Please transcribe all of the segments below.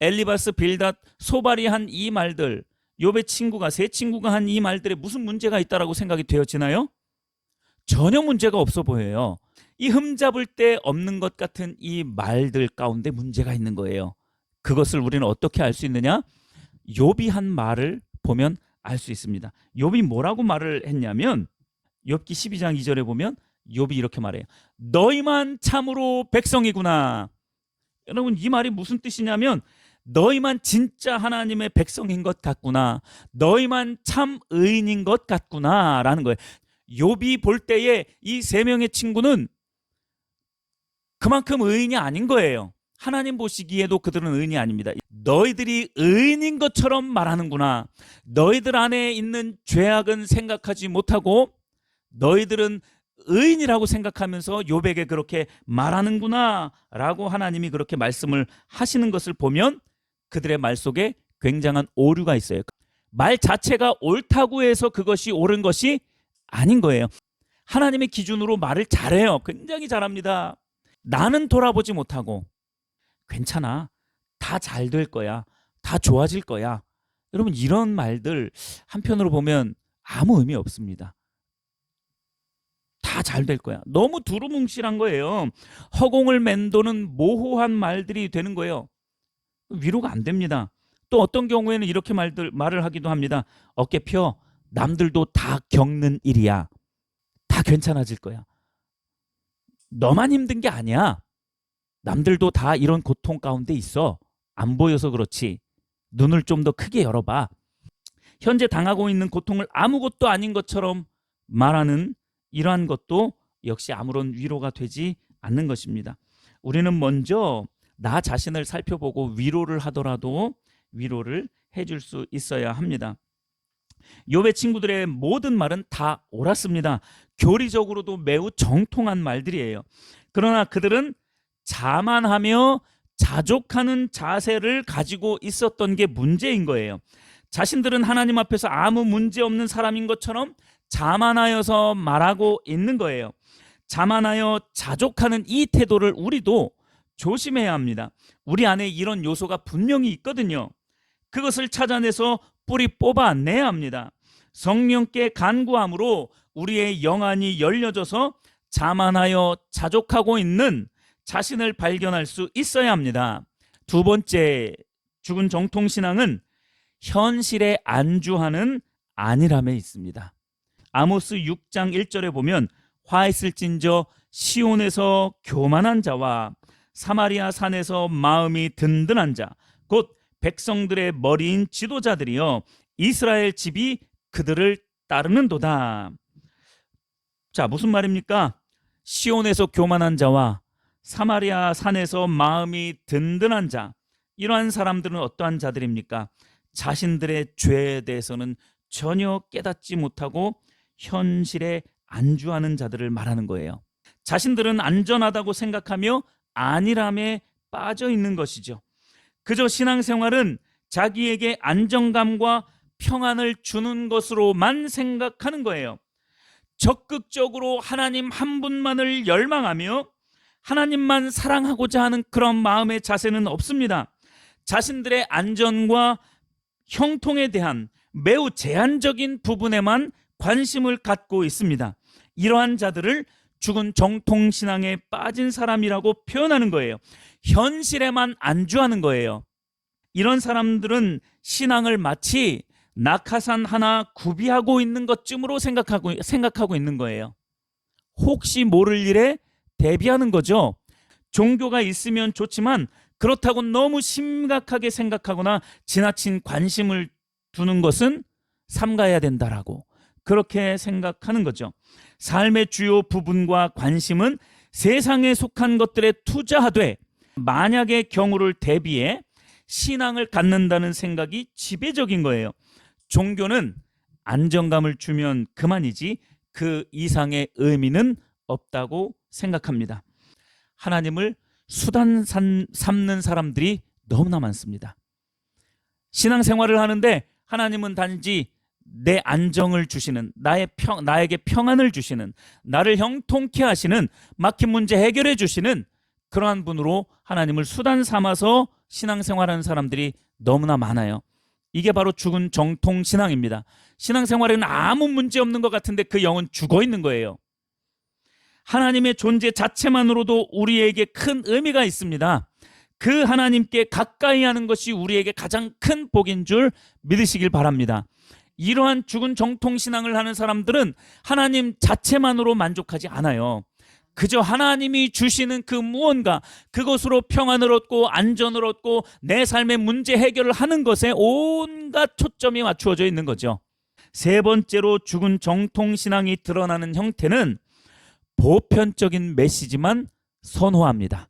엘리바스, 빌닷, 소발이 한 이 말들, 욥의 친구가 세 친구가 한 이 말들에 무슨 문제가 있다라고 생각이 되어지나요? 전혀 문제가 없어 보여요. 이 흠잡을 데 없는 것 같은 이 말들 가운데 문제가 있는 거예요. 그것을 우리는 어떻게 알 수 있느냐? 욥이 한 말을 보면 알 수 있습니다. 욥이 뭐라고 말을 했냐면 욥기 12장 2절에 보면 욥이 이렇게 말해요. 너희만 참으로 백성이구나. 여러분, 이 말이 무슨 뜻이냐면 너희만 진짜 하나님의 백성인 것 같구나. 너희만 참 의인인 것 같구나 라는 거예요. 욥이 볼 때에 이 세 명의 친구는 그만큼 의인이 아닌 거예요. 하나님 보시기에도 그들은 의인이 아닙니다. 너희들이 의인인 것처럼 말하는구나. 너희들 안에 있는 죄악은 생각하지 못하고 너희들은 의인이라고 생각하면서 욥에게 그렇게 말하는구나 라고 하나님이 그렇게 말씀을 하시는 것을 보면 그들의 말 속에 굉장한 오류가 있어요. 말 자체가 옳다고 해서 그것이 옳은 것이 아닌 거예요. 하나님의 기준으로 말을 잘해요. 굉장히 잘합니다. 나는 돌아보지 못하고 괜찮아, 다 잘 될 거야, 다 좋아질 거야. 여러분, 이런 말들 한편으로 보면 아무 의미 없습니다. 다 잘 될 거야. 너무 두루뭉실한 거예요. 허공을 맴도는 모호한 말들이 되는 거예요. 위로가 안 됩니다. 또 어떤 경우에는 이렇게 말을 하기도 합니다. 어깨 펴. 남들도 다 겪는 일이야. 다 괜찮아질 거야. 너만 힘든 게 아니야. 남들도 다 이런 고통 가운데 있어. 안 보여서 그렇지. 눈을 좀 더 크게 열어봐. 현재 당하고 있는 고통을 아무것도 아닌 것처럼 말하는 이러한 것도 역시 아무런 위로가 되지 않는 것입니다. 우리는 먼저 나 자신을 살펴보고 위로를 하더라도 위로를 해줄 수 있어야 합니다. 욥의 친구들의 모든 말은 다 옳았습니다. 교리적으로도 매우 정통한 말들이에요. 그러나 그들은 자만하며 자족하는 자세를 가지고 있었던 게 문제인 거예요. 자신들은 하나님 앞에서 아무 문제 없는 사람인 것처럼 자만하여서 말하고 있는 거예요. 자만하여 자족하는 이 태도를 우리도 조심해야 합니다. 우리 안에 이런 요소가 분명히 있거든요. 그것을 찾아내서 뿌리 뽑아내야 합니다. 성령께 간구함으로 우리의 영안이 열려져서 자만하여 자족하고 있는 자신을 발견할 수 있어야 합니다. 두 번째, 죽은 정통신앙은 현실에 안주하는 안일함에 있습니다. 아모스 6장 1절에 보면 화 있을진저 시온에서 교만한 자와 사마리아 산에서 마음이 든든한 자, 곧 백성들의 머리인 지도자들이여 이스라엘 집이 그들을 따르는도다. 자, 무슨 말입니까? 시온에서 교만한 자와 사마리아 산에서 마음이 든든한 자, 이러한 사람들은 어떠한 자들입니까? 자신들의 죄에 대해서는 전혀 깨닫지 못하고 현실에 안주하는 자들을 말하는 거예요. 자신들은 안전하다고 생각하며 안일함에 빠져 있는 것이죠. 그저 신앙생활은 자기에게 안정감과 평안을 주는 것으로만 생각하는 거예요. 적극적으로 하나님 한 분만을 열망하며 하나님만 사랑하고자 하는 그런 마음의 자세는 없습니다. 자신들의 안전과 형통에 대한 매우 제한적인 부분에만 관심을 갖고 있습니다. 이러한 자들을 죽은 정통신앙에 빠진 사람이라고 표현하는 거예요. 현실에만 안주하는 거예요. 이런 사람들은 신앙을 마치 낙하산 하나 구비하고 있는 것쯤으로 생각하고 있는 거예요. 혹시 모를 일에 대비하는 거죠. 종교가 있으면 좋지만 그렇다고 너무 심각하게 생각하거나 지나친 관심을 두는 것은 삼가야 된다라고 그렇게 생각하는 거죠. 삶의 주요 부분과 관심은 세상에 속한 것들에 투자하되 만약의 경우를 대비해 신앙을 갖는다는 생각이 지배적인 거예요. 종교는 안정감을 주면 그만이지 그 이상의 의미는 없다고 생각합니다. 하나님을 수단 삼는 사람들이 너무나 많습니다. 신앙생활을 하는데 하나님은 단지 내 안정을 주시는, 나에게 평안을 주시는, 나를 형통케 하시는, 막힌 문제 해결해 주시는 그러한 분으로 하나님을 수단 삼아서 신앙생활하는 사람들이 너무나 많아요. 이게 바로 죽은 정통 신앙입니다. 신앙생활에는 아무 문제 없는 것 같은데 그 영은 죽어 있는 거예요. 하나님의 존재 자체만으로도 우리에게 큰 의미가 있습니다. 그 하나님께 가까이 하는 것이 우리에게 가장 큰 복인 줄 믿으시길 바랍니다. 이러한 죽은 정통신앙을 하는 사람들은 하나님 자체만으로 만족하지 않아요. 그저 하나님이 주시는 그 무언가, 그것으로 평안을 얻고 안전을 얻고 내 삶의 문제 해결을 하는 것에 온갖 초점이 맞추어져 있는 거죠. 세 번째로 죽은 정통신앙이 드러나는 형태는 보편적인 메시지만 선호합니다.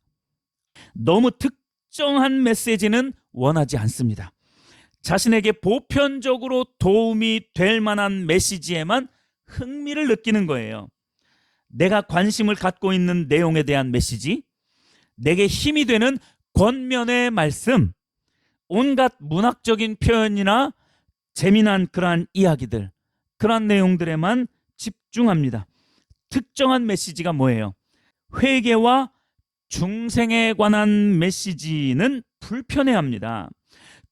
너무 특정한 메시지는 원하지 않습니다. 자신에게 보편적으로 도움이 될 만한 메시지에만 흥미를 느끼는 거예요. 내가 관심을 갖고 있는 내용에 대한 메시지, 내게 힘이 되는 권면의 말씀, 온갖 문학적인 표현이나 재미난 그러한 이야기들, 그러한 내용들에만 집중합니다. 특정한 메시지가 뭐예요? 회개와 중생에 관한 메시지는 불편해합니다.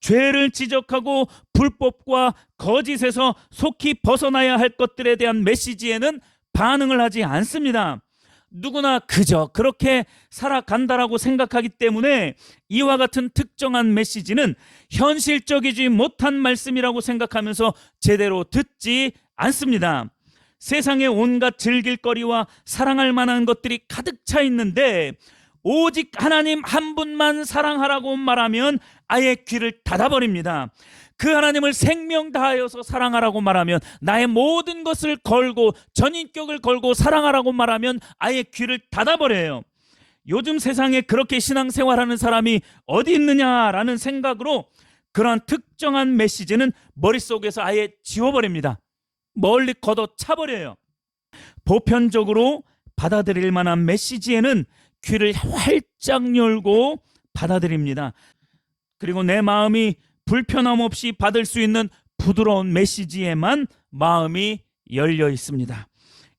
죄를 지적하고 불법과 거짓에서 속히 벗어나야 할 것들에 대한 메시지에는 반응을 하지 않습니다. 누구나 그저 그렇게 살아간다라고 생각하기 때문에 이와 같은 특정한 메시지는 현실적이지 못한 말씀이라고 생각하면서 제대로 듣지 않습니다. 세상에 온갖 즐길거리와 사랑할 만한 것들이 가득 차 있는데 오직 하나님 한 분만 사랑하라고 말하면 아예 귀를 닫아버립니다. 그 하나님을 생명 다하여서 사랑하라고 말하면, 나의 모든 것을 걸고 전인격을 걸고 사랑하라고 말하면 아예 귀를 닫아버려요. 요즘 세상에 그렇게 신앙생활하는 사람이 어디 있느냐라는 생각으로 그러한 특정한 메시지는 머릿속에서 아예 지워버립니다. 멀리 걷어차버려요. 보편적으로 받아들일 만한 메시지에는 귀를 활짝 열고 받아들입니다. 그리고 내 마음이 불편함 없이 받을 수 있는 부드러운 메시지에만 마음이 열려 있습니다.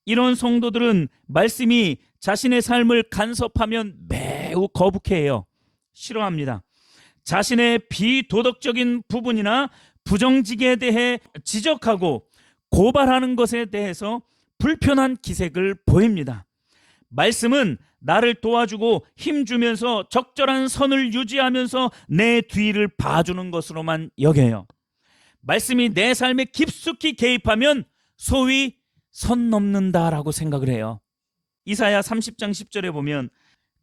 이런 성도들은 말씀이 자신의 삶을 간섭하면 매우 거북해해요. 싫어합니다. 자신의 비도덕적인 부분이나 부정직에 대해 지적하고 고발하는 것에 대해서 불편한 기색을 보입니다. 말씀은 나를 도와주고 힘주면서 적절한 선을 유지하면서 내 뒤를 봐주는 것으로만 여겨요. 말씀이 내 삶에 깊숙이 개입하면 소위 선 넘는다라고 생각을 해요. 이사야 30장 10절에 보면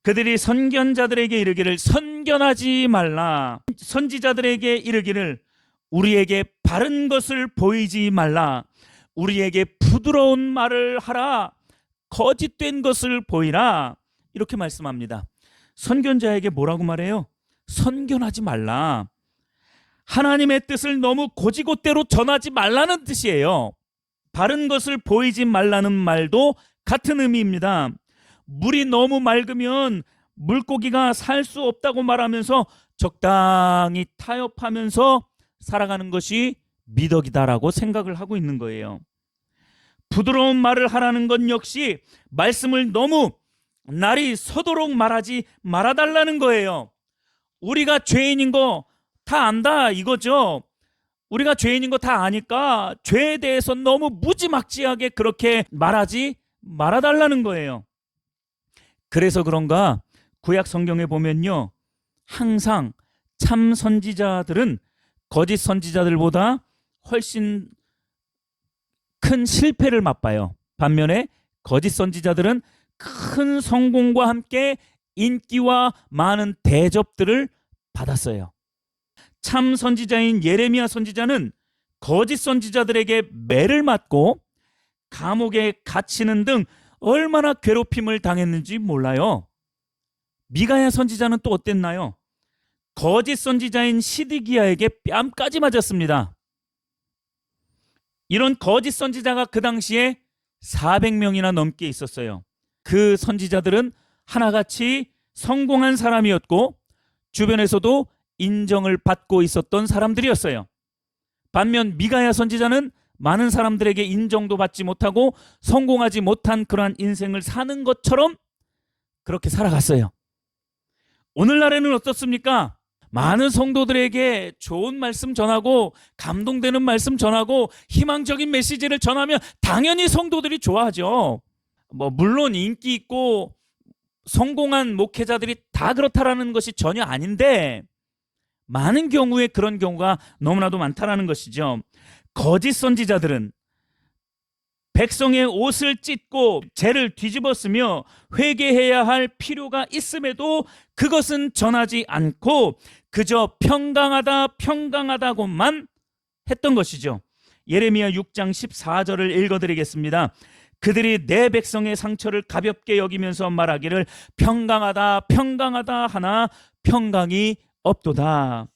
그들이 선견자들에게 이르기를 선견하지 말라, 선지자들에게 이르기를 우리에게 바른 것을 보이지 말라, 우리에게 부드러운 말을 하라, 거짓된 것을 보이라, 이렇게 말씀합니다. 선견자에게 뭐라고 말해요? 선견하지 말라. 하나님의 뜻을 너무 고지고대로 전하지 말라는 뜻이에요. 바른 것을 보이지 말라는 말도 같은 의미입니다. 물이 너무 맑으면 물고기가 살 수 없다고 말하면서 적당히 타협하면서 살아가는 것이 미덕이다라고 생각을 하고 있는 거예요. 부드러운 말을 하라는 건 역시 말씀을 너무 날이 서도록 말하지 말아달라는 거예요. 우리가 죄인인 거 다 안다 이거죠. 우리가 죄인인 거 다 아니까 죄에 대해서 너무 무지막지하게 그렇게 말하지 말아달라는 거예요. 그래서 그런가 구약 성경에 보면요, 항상 참 선지자들은 거짓 선지자들보다 훨씬 큰 실패를 맛봐요. 반면에 거짓 선지자들은 큰 성공과 함께 인기와 많은 대접들을 받았어요. 참 선지자인 예레미야 선지자는 거짓 선지자들에게 매를 맞고 감옥에 갇히는 등 얼마나 괴롭힘을 당했는지 몰라요. 미가야 선지자는 또 어땠나요? 거짓 선지자인 시드기야에게 뺨까지 맞았습니다. 이런 거짓 선지자가 그 당시에 400명이나 넘게 있었어요. 그 선지자들은 하나같이 성공한 사람이었고 주변에서도 인정을 받고 있었던 사람들이었어요. 반면 미가야 선지자는 많은 사람들에게 인정도 받지 못하고 성공하지 못한 그러한 인생을 사는 것처럼 그렇게 살아갔어요. 오늘날에는 어떻습니까? 많은 성도들에게 좋은 말씀 전하고 감동되는 말씀 전하고 희망적인 메시지를 전하면 당연히 성도들이 좋아하죠. 물론 인기 있고 성공한 목회자들이 다 그렇다라는 것이 전혀 아닌데 많은 경우에 그런 경우가 너무나도 많다라는 것이죠. 거짓 선지자들은 백성의 옷을 찢고 죄를 뒤집어 쓰며 회개해야 할 필요가 있음에도 그것은 전하지 않고 그저 평강하다고만 했던 것이죠. 예레미야 6장 14절을 읽어드리겠습니다. 그들이 내 백성의 상처를 가볍게 여기면서 말하기를 평강하다 하나 평강이 없도다.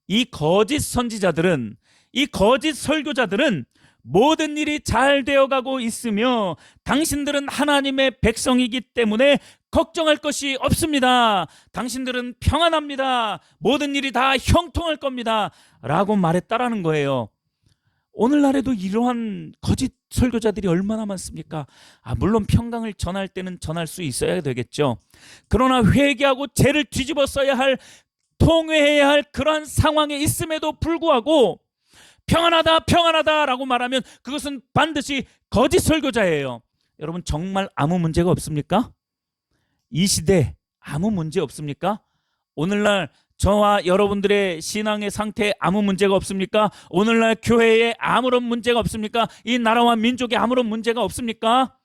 이 거짓 선지자들은, 이 거짓 설교자들은 모든 일이 잘 되어가고 있으며 당신들은 하나님의 백성이기 때문에 걱정할 것이 없습니다. 당신들은 평안합니다. 모든 일이 다 형통할 겁니다. 라고 말했다라는 거예요. 오늘날에도 이러한 거짓 설교자들이 얼마나 많습니까? 물론 평강을 전할 때는 전할 수 있어야 되겠죠. 그러나 회개하고 죄를 뒤집어 써야 할, 통회해야 할 그러한 상황에 있음에도 불구하고 평안하다라고 말하면 그것은 반드시 거짓 설교자예요. 여러분 정말 아무 문제가 없습니까? 이 시대 아무 문제 없습니까? 오늘날 저와 여러분들의 신앙의 상태에 아무 문제가 없습니까? 오늘날 교회에 아무런 문제가 없습니까? 이 나라와 민족에 아무런 문제가 없습니까?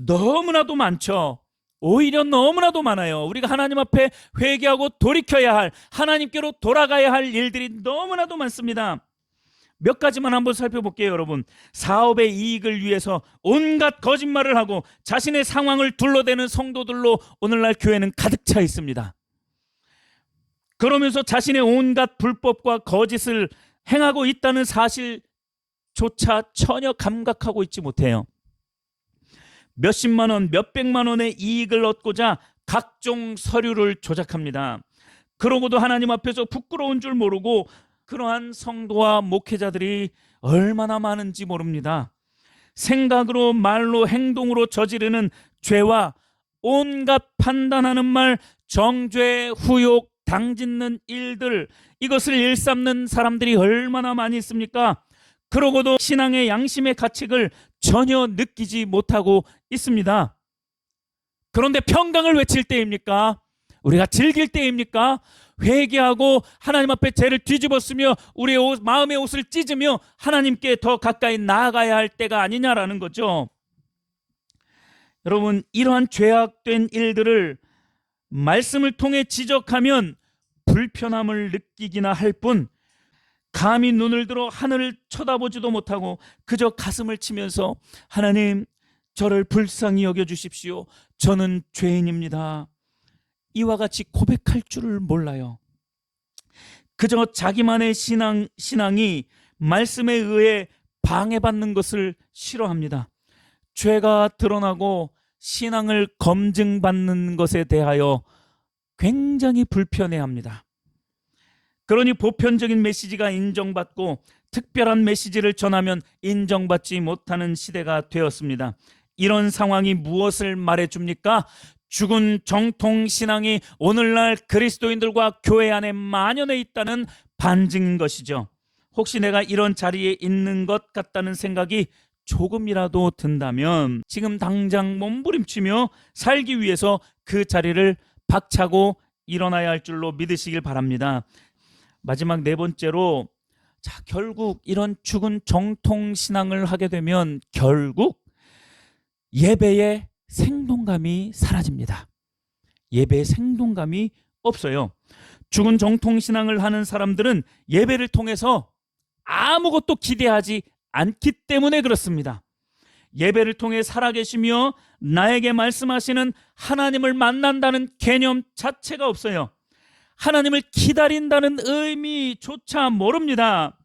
너무나도 많죠. 오히려 너무나도 많아요. 우리가 하나님 앞에 회개하고 돌이켜야 할, 하나님께로 돌아가야 할 일들이 너무나도 많습니다. 몇 가지만 한번 살펴볼게요. 여러분, 사업의 이익을 위해서 온갖 거짓말을 하고 자신의 상황을 둘러대는 성도들로 오늘날 교회는 가득 차 있습니다. 그러면서 자신의 온갖 불법과 거짓을 행하고 있다는 사실조차 전혀 감각하고 있지 못해요. 몇십만 원, 몇백만 원의 이익을 얻고자 각종 서류를 조작합니다. 그러고도 하나님 앞에서 부끄러운 줄 모르고 그러한 성도와 목회자들이 얼마나 많은지 모릅니다. 생각으로, 말로, 행동으로 저지르는 죄와 온갖 판단하는 말, 정죄, 후욕, 당짓는 일들, 이것을 일삼는 사람들이 얼마나 많이 있습니까? 그러고도 신앙의 양심의 가책을 전혀 느끼지 못하고 있습니다. 그런데 평강을 외칠 때입니까? 우리가 즐길 때입니까? 회개하고 하나님 앞에 죄를 뒤집었으며 우리의 마음의 옷을 찢으며 하나님께 더 가까이 나아가야 할 때가 아니냐라는 거죠. 여러분, 이러한 죄악된 일들을 말씀을 통해 지적하면 불편함을 느끼기나 할 뿐 감히 눈을 들어 하늘을 쳐다보지도 못하고 그저 가슴을 치면서 하나님, 저를 불쌍히 여겨주십시오. 저는 죄인입니다. 이와 같이 고백할 줄을 몰라요. 그저 자기만의 신앙이 말씀에 의해 방해받는 것을 싫어합니다. 죄가 드러나고 신앙을 검증받는 것에 대하여 굉장히 불편해합니다. 그러니 보편적인 메시지가 인정받고 특별한 메시지를 전하면 인정받지 못하는 시대가 되었습니다. 이런 상황이 무엇을 말해줍니까? 죽은 정통신앙이 오늘날 그리스도인들과 교회 안에 만연해 있다는 반증인 것이죠. 혹시 내가 이런 자리에 있는 것 같다는 생각이 조금이라도 든다면 지금 당장 몸부림치며 살기 위해서 그 자리를 박차고 일어나야 할 줄로 믿으시길 바랍니다. 마지막 네 번째로, 결국 이런 죽은 정통신앙을 하게 되면 결국 예배의 생동감이 사라집니다. 예배의 생동감이 없어요. 죽은 정통신앙을 하는 사람들은 예배를 통해서 아무것도 기대하지 않기 때문에 그렇습니다. 예배를 통해 살아계시며 나에게 말씀하시는 하나님을 만난다는 개념 자체가 없어요. 하나님을 기다린다는 의미조차 모릅니다.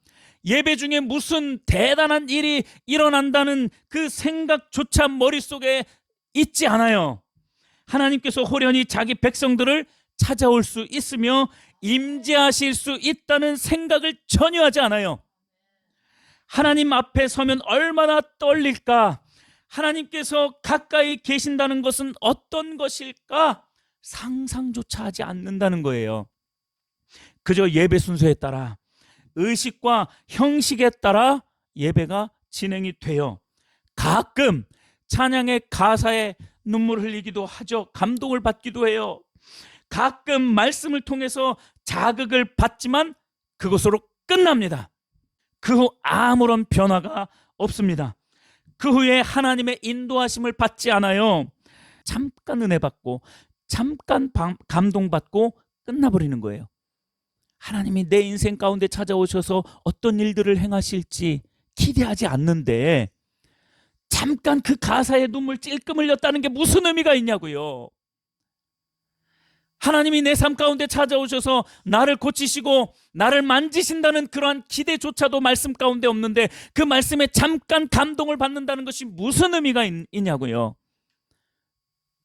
예배 중에 무슨 대단한 일이 일어난다는 그 생각조차 머릿속에 있지 않아요. 하나님께서 호련히 자기 백성들을 찾아올 수 있으며 임재하실 수 있다는 생각을 전혀 하지 않아요. 하나님 앞에 서면 얼마나 떨릴까? 하나님께서 가까이 계신다는 것은 어떤 것일까? 상상조차 하지 않는다는 거예요. 그저 예배 순서에 따라, 의식과 형식에 따라 예배가 진행이 돼요. 가끔 찬양의 가사에 눈물 흘리기도 하죠. 감동을 받기도 해요. 가끔 말씀을 통해서 자극을 받지만 그것으로 끝납니다. 그 후 아무런 변화가 없습니다. 그 후에 하나님의 인도하심을 받지 않아요. 잠깐 은혜 받고 잠깐 감동받고 끝나버리는 거예요. 하나님이 내 인생 가운데 찾아오셔서 어떤 일들을 행하실지 기대하지 않는데 잠깐 그 가사에 눈물 찔끔 흘렸다는 게 무슨 의미가 있냐고요. 하나님이 내 삶 가운데 찾아오셔서 나를 고치시고 나를 만지신다는 그러한 기대조차도 말씀 가운데 없는데 그 말씀에 잠깐 감동을 받는다는 것이 무슨 의미가 있냐고요.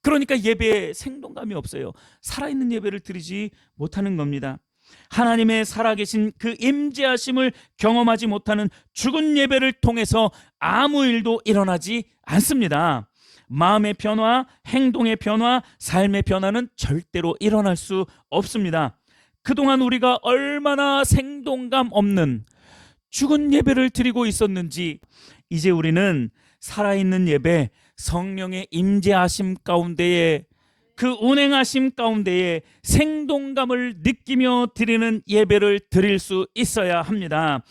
그러니까 예배에 생동감이 없어요. 살아있는 예배를 드리지 못하는 겁니다. 하나님의 살아계신 그 임재하심을 경험하지 못하는 죽은 예배를 통해서 아무 일도 일어나지 않습니다. 마음의 변화, 행동의 변화, 삶의 변화는 절대로 일어날 수 없습니다. 그동안 우리가 얼마나 생동감 없는 죽은 예배를 드리고 있었는지 이제 우리는 살아있는 예배, 성령의 임재하심 가운데에 그 운행하심 가운데에 생동감을 느끼며 드리는 예배를 드릴 수 있어야 합니다.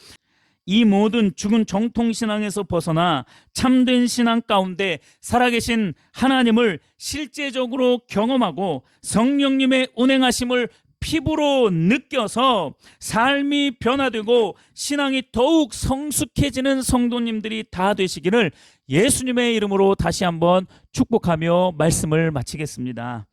이 모든 죽은 정통신앙에서 벗어나 참된 신앙 가운데 살아계신 하나님을 실제적으로 경험하고 성령님의 운행하심을 피부로 느껴서 삶이 변화되고 신앙이 더욱 성숙해지는 성도님들이 다 되시기를 예수님의 이름으로 다시 한번 축복하며 말씀을 마치겠습니다.